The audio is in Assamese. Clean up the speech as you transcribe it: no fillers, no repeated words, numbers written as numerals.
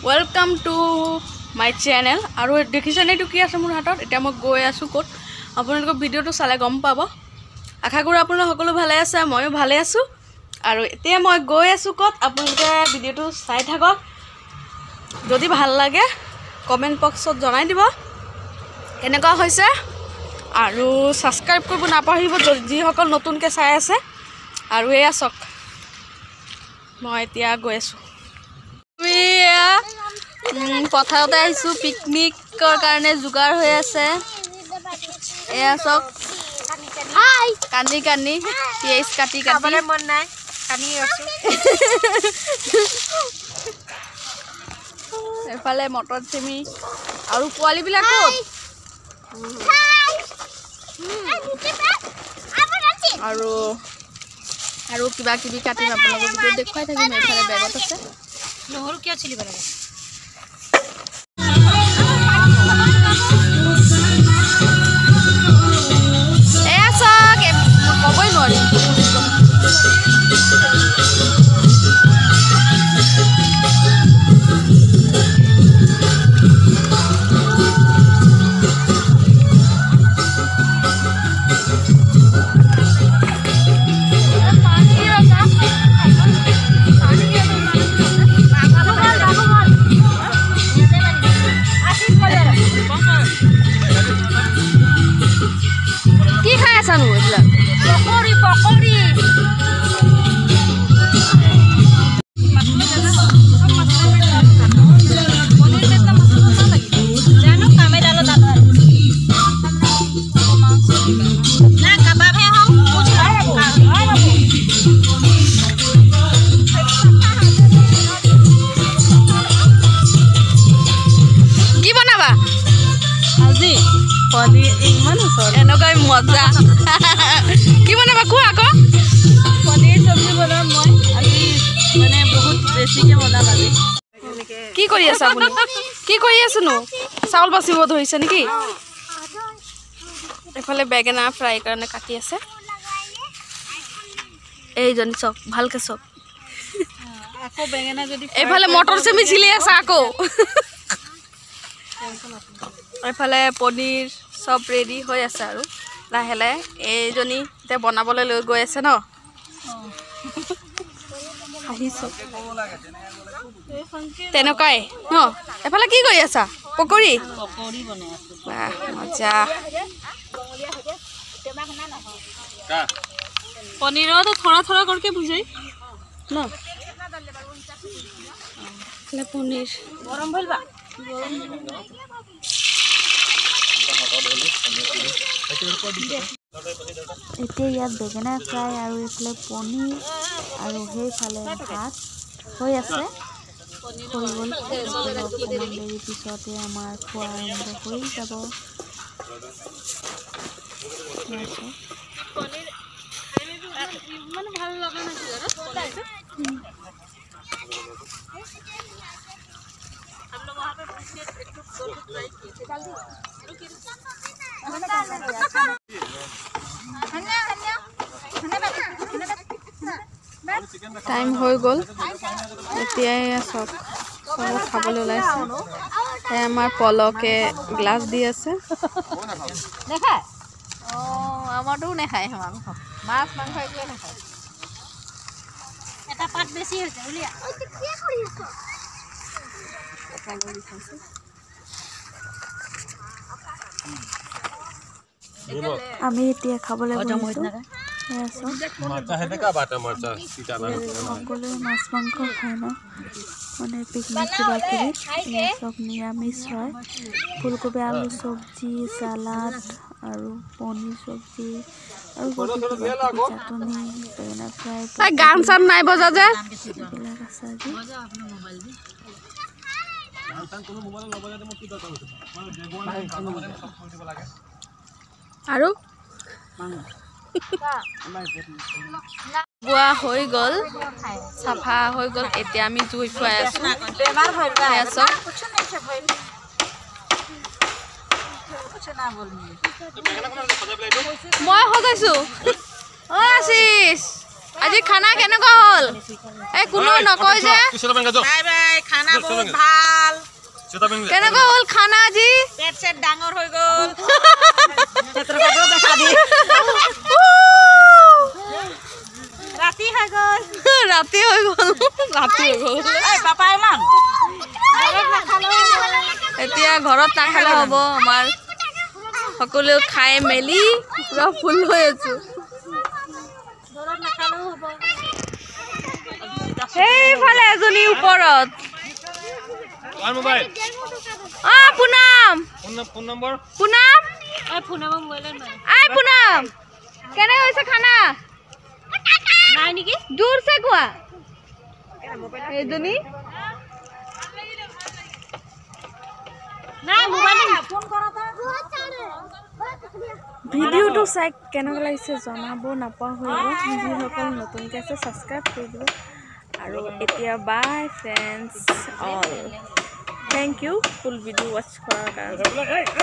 वेलकम टू माय चैनल और देखिछने एटु कि आछे मोर हातत एटा मैं गई आछो कत आपनलोक भिडिओটো चाले गम पाब आशा करो आपनलोक सकलो भाले आछे मयो भाले आछो और एतिया मैं गई आछो कत आपनलोके भिडिओটো चाइ थाকক जदि ভাল লাগে कमेन्ट बक्सत जनाइ दिब केनेका होइसे और सब्सक्राइब करब नापाहरिब जी सकल नतुनके चाइ आछे और एया चक मैं एतिया गई आछो पथारते आइसु पिकनिकर कारणे जुगार हो आछे एया चक हाय कानी कानी पियाज काटी काटी मन नाइ कानी आछो एफाले मटर सेमी और पोवाली बिला कत और किबा किबि काटिम आपनलोक भिडिओ देखुवाइ থাকিম एफाले बेगत আছে নহৰু কিয় চিলিব লাগে কবই নোৱাৰি मजा कि बनाबा को आको पनीर सब्जी बनाम মই আজি মানে বহুত বেছিকে বনাম আজি কি কৰি আছা আপুনি কি কৰি আছনো চাউল বাছিব ধৰিছে নেকি এফালে বেগেনা ফ্ৰাই কাৰণে কাটি আছে এই জনি চক ভালকে চক আকো বেগেনা যদি এফালে মটৰ সেমি চিলি আছে আকো এফালে পনীৰ सब रेडी हो आछे आरो लाहे लाहे एजनी ते बनाबले লৈ গৈ আছে ন আহিছো তেনকাই ন এফালে কি কৰি আছা পকৰি বনাই আছো বাহ মজা का पनीरो तो थोड़ा थोड़ा करके भुजाई न ले पनीर गरम भइलबा এতিয়া ইয়াত বেগেনা ফ্ৰাই আৰু এফালে পনীৰ আৰু সেইফালে ভাত হৈ আছে হৈ গ'ল অকণমান দেৰি পিছতে আমাৰ খোৱা আৰম্ভ হৈ যাব মানে ভাল লগা নাছিল हम लोग वहां पे पूछ के एक दो ट्राई किए थे जल्दी टाइम हो गल एतिया सब सब खाबले ओलाइছে ए আমাৰ পলকে গ্লাস দি আছে দেখা ও আমাৰটো নেখায় মাংস মাছ মাংস একলে নেখায় এটা পাত বেছি হৈছে উলিয়া ঐ কি কৰি আছো আমি এতিয়া খাবলৈ বহিছো মাছ মাংস খাই ন মানে পিকনিক কিবা কিবি চব নিৰামিষ হয় ফুলকবি আলু চব্জি সালাড আৰু পনীৰ চব্জি আৰু চাটনি বেগেনা ফ্ৰাই গান চান নাই বজা যে এইবিলাক আছে আজি আৰু बुआ হৈ গল সাফা হৈ গল এতিয়া আমি জুই ফুৱাই আছো বেমাৰ হৈ আছে মই হদাইছো ও আশিস আজি খানা কেনেকুৱা হ'ল এই কোনো নকয় যে বাই বাই খানা বহুত ভাল কেনেকুৱা হ'ল খানা আজি পেট সেট ডাঙৰ হৈ গ'ল ৰাতি হৈ গ'ল এই পাপা ইমান এতিয়া ঘৰত নাখালে হ'ব আমাৰ সকলো খাই মেলি পুৰা ফুল হৈ আছো ঘৰত নাখালেও হ'ব সেইফালে এজনী ওপৰত mobile Poonam phone number Poonam এই ফোনাম মোবাইলত নাই আই পুনাম কেনে হৈছে খানা নাই নেকি দূৰ সে কোৱা এজনী নাই মোবাইলত ফোন কৰতা ভিডিওটো চাই কেনেকুৱা লাগিছে জনাব নাপা হৈ যিসকল নতুনকৈ আছে ছাবস্ক্ৰাইব কৰি দিব আৰু এতিয়া bye friends all thank you full video watch কৰাৰ কাৰণে